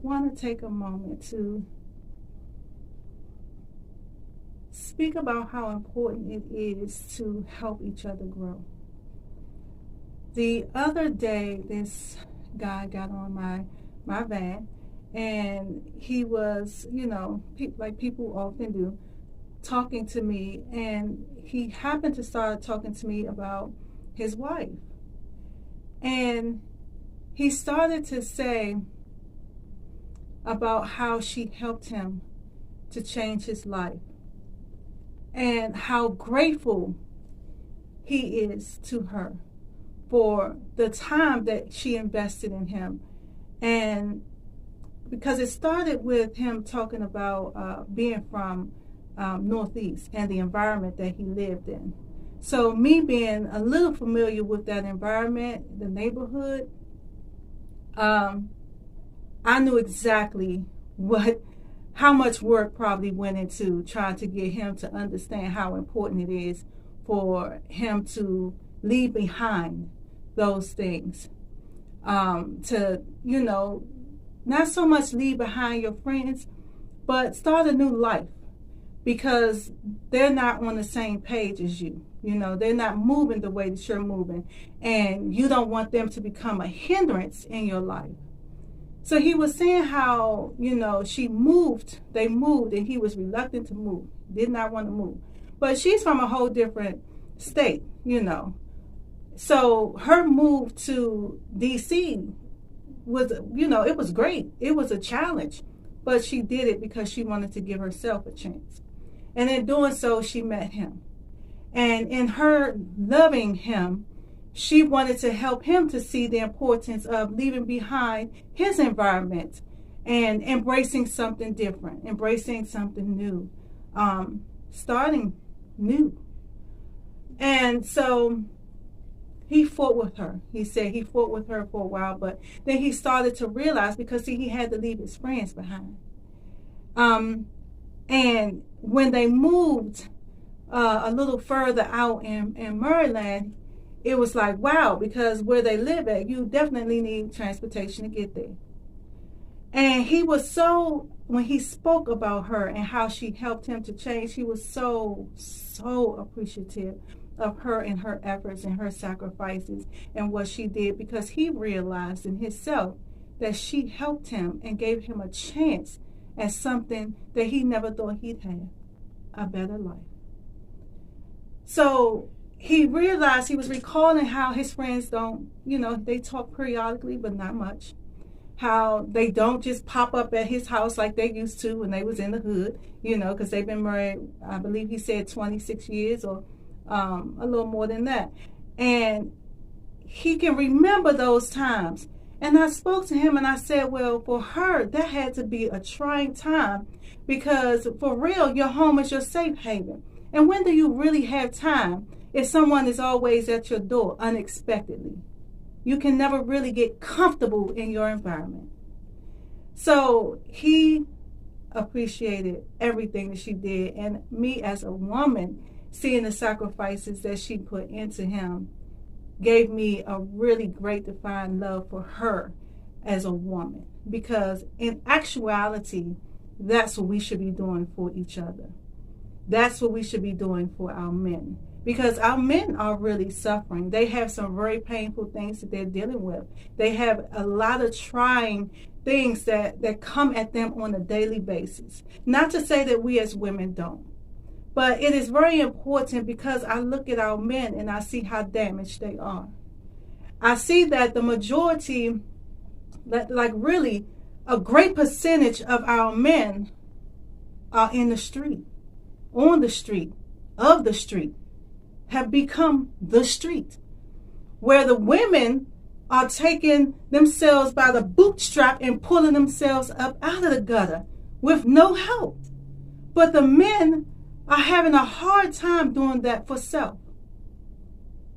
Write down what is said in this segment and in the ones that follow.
want to take a moment to speak about how important it is to help each other grow. The other day, this guy got on my van, and he was, like people often do, talking to me, and he happened to start talking to me about his wife. And he started to say about how she helped him to change his life and how grateful he is to her for the time that she invested in him. And because it started with him talking about being from Northeast and the environment that he lived in. So me being a little familiar with that environment, the neighborhood, I knew exactly how much work probably went into trying to get him to understand how important it is for him to leave behind those things. To, not so much leave behind your friends, but start a new life, because they're not on the same page as you. They're not moving the way that you're moving, and you don't want them to become a hindrance in your life. So he was saying how, they moved, and he was reluctant to move, did not want to move. But she's from a whole different state, So her move to D.C. was, it was great. It was a challenge, but she did it because she wanted to give herself a chance. And in doing so, she met him. And in her loving him, she wanted to help him to see the importance of leaving behind his environment and embracing something different, embracing something new, starting new. And so he fought with her. He said he fought with her for a while, but then he started to realize, because he had to leave his friends behind. And when they moved a little further out in Maryland, it was like, wow, because where they live at, you definitely need transportation to get there. And he was when he spoke about her and how she helped him to change, he was so appreciative of her and her efforts and her sacrifices and what she did, because he realized in himself that she helped him and gave him a chance at something that he never thought he'd have, a better life. So he realized, he was recalling how his friends don't, they talk periodically, but not much. How they don't just pop up at his house like they used to when they was in the hood, because they've been married, I believe he said 26 years or a little more than that. And he can remember those times. And I spoke to him and I said, well, for her, that had to be a trying time, because for real, your home is your safe haven. And when do you really have time if someone is always at your door unexpectedly? You can never really get comfortable in your environment. So he appreciated everything that she did. And me as a woman, seeing the sacrifices that she put into him, gave me a really great defined love for her as a woman. Because in actuality, that's what we should be doing for each other. That's what we should be doing for our men. Because our men are really suffering. They have some very painful things that they're dealing with. They have a lot of trying things that come at them on a daily basis. Not to say that we as women don't. But it is very important, because I look at our men and I see how damaged they are. I see that the majority, like really a great percentage of our men are in the street, on the street, of the street, have become the street, where the women are taking themselves by the bootstrap and pulling themselves up out of the gutter with no help. But the men are having a hard time doing that for self.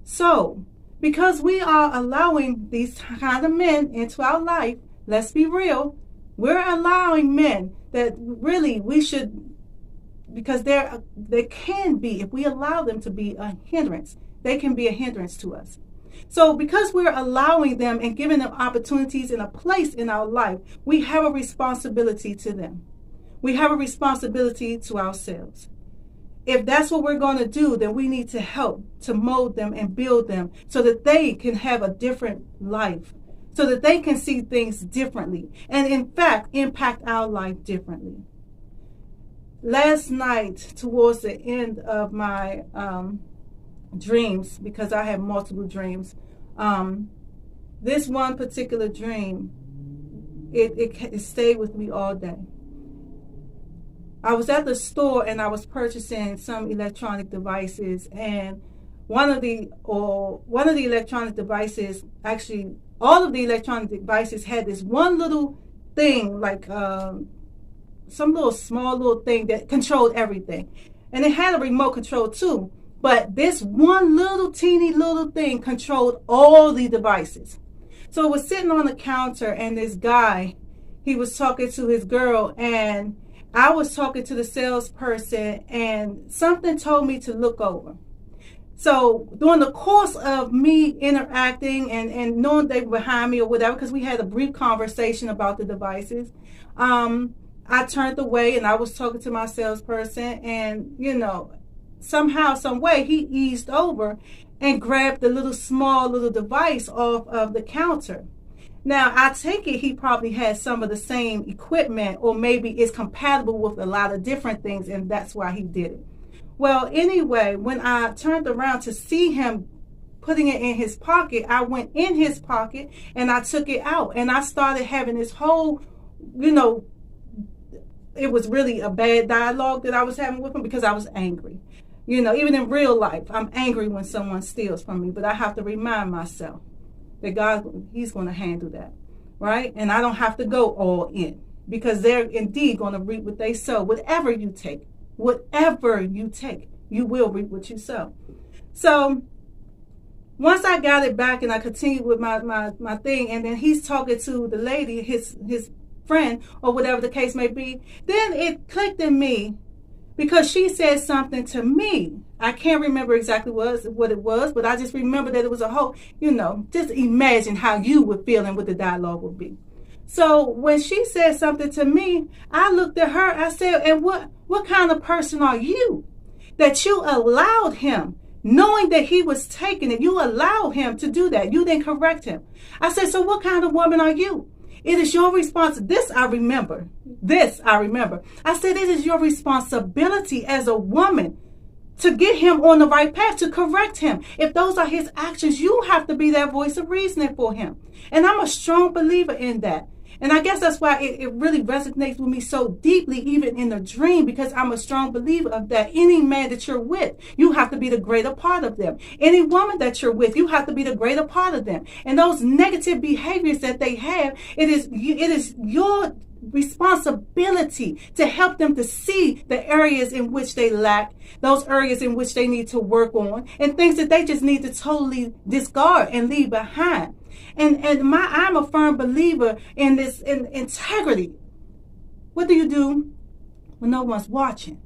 So, because we are allowing these kind of men into our life, let's be real, we're allowing men that really we should, because they can be, if we allow them to be a hindrance, they can be a hindrance to us. So because we're allowing them and giving them opportunities and a place in our life, we have a responsibility to them. We have a responsibility to ourselves. If that's what we're going to do, then we need to help to mold them and build them so that they can have a different life, so that they can see things differently and, in fact, impact our life differently. Last night, towards the end of my dreams, because I have multiple dreams, this one particular dream, it stayed with me all day. I was at the store and I was purchasing some electronic devices, and one of the electronic devices, actually all of the electronic devices had this one little thing, like some little small little thing that controlled everything. And it had a remote control too, but this one little teeny little thing controlled all the devices. So it was sitting on the counter, and this guy, he was talking to his girl, and I was talking to the salesperson, and something told me to look over. So during the course of me interacting and knowing they were behind me or whatever, because we had a brief conversation about the devices, I turned away and I was talking to my salesperson, and, somehow, some way, he eased over and grabbed the small little device off of the counter. Now, I take it he probably has some of the same equipment, or maybe it's compatible with a lot of different things, and that's why he did it. Well, anyway, when I turned around to see him putting it in his pocket, I went in his pocket and I took it out, and I started having this whole, it was really a bad dialogue that I was having with him because I was angry. Even in real life, I'm angry when someone steals from me, but I have to remind myself that God, he's going to handle that, right? And I don't have to go all in, because they're indeed going to reap what they sow. Whatever you take, you will reap what you sow. So once I got it back and I continued with my thing, and then he's talking to the lady, his friend, or whatever the case may be, then it clicked in me, because she said something to me. I can't remember exactly what it was, but I just remember that it was a whole, just imagine how you would feel and what the dialogue would be. So when she said something to me, I looked at her, I said, and what kind of person are you that you allowed him, knowing that he was taking it, you allowed him to do that. You didn't correct him. I said, so what kind of woman are you? It is your responsibility. This I remember. I said, it is your responsibility as a woman to get him on the right path, to correct him. If those are his actions, you have to be that voice of reasoning for him. And I'm a strong believer in that. And I guess that's why it really resonates with me so deeply, even in the dream, because I'm a strong believer of that. Any man that you're with, you have to be the greater part of them. Any woman that you're with, you have to be the greater part of them. And those negative behaviors that they have, it is your responsibility to help them to see the areas in which they lack, those areas in which they need to work on, and things that they just need to totally discard and leave behind. And I'm a firm believer in this, in integrity. What do you do when no one's watching?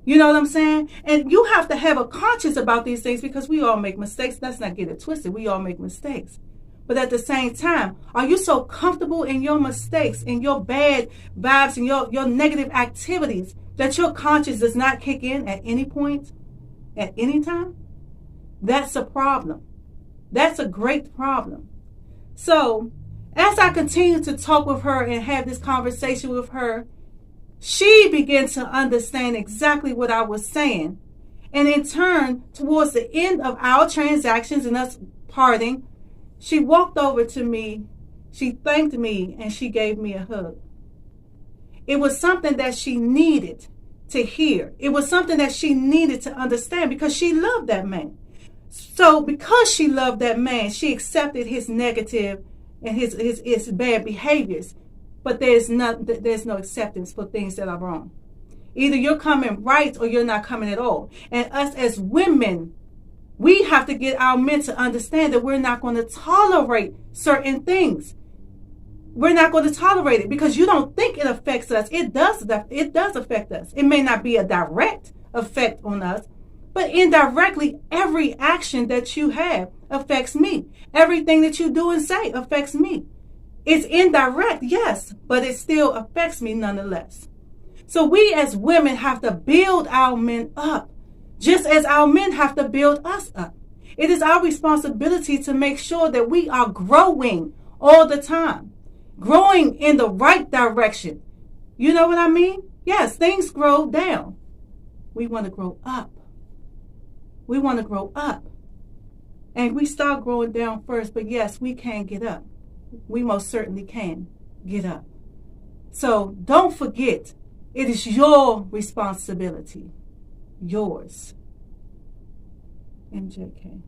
You know what I'm saying? And you have to have a conscience about these things, because we all make mistakes. Let's not get it twisted. We all make mistakes. But at the same time, are you so comfortable in your mistakes, in your bad vibes, and your negative activities, that your conscience does not kick in at any point, at any time? That's a problem. That's a great problem. So as I continued to talk with her and have this conversation with her, she began to understand exactly what I was saying. And in turn, towards the end of our transactions and us parting, she walked over to me, she thanked me, and she gave me a hug. It was something that she needed to hear. It was something that she needed to understand, because she loved that man. So because she loved that man, she accepted his negative and his bad behaviors. But there's no acceptance for things that are wrong. Either you're coming right or you're not coming at all. And us as women, we have to get our men to understand that we're not going to tolerate certain things. We're not going to tolerate it, because you don't think it affects us. It does affect us. It may not be a direct effect on us, But indirectly, every action that you have affects me. Everything that you do and say affects me. It's indirect, yes, but it still affects me nonetheless. So we as women have to build our men up, just as our men have to build us up. It is our responsibility to make sure that we are growing all the time, growing in the right direction. You know what I mean? Yes, things grow down. We want to grow up. We want to grow up. And we start growing down first, but yes, we can get up. We most certainly can get up. So don't forget, it is your responsibility. Yours. MJK.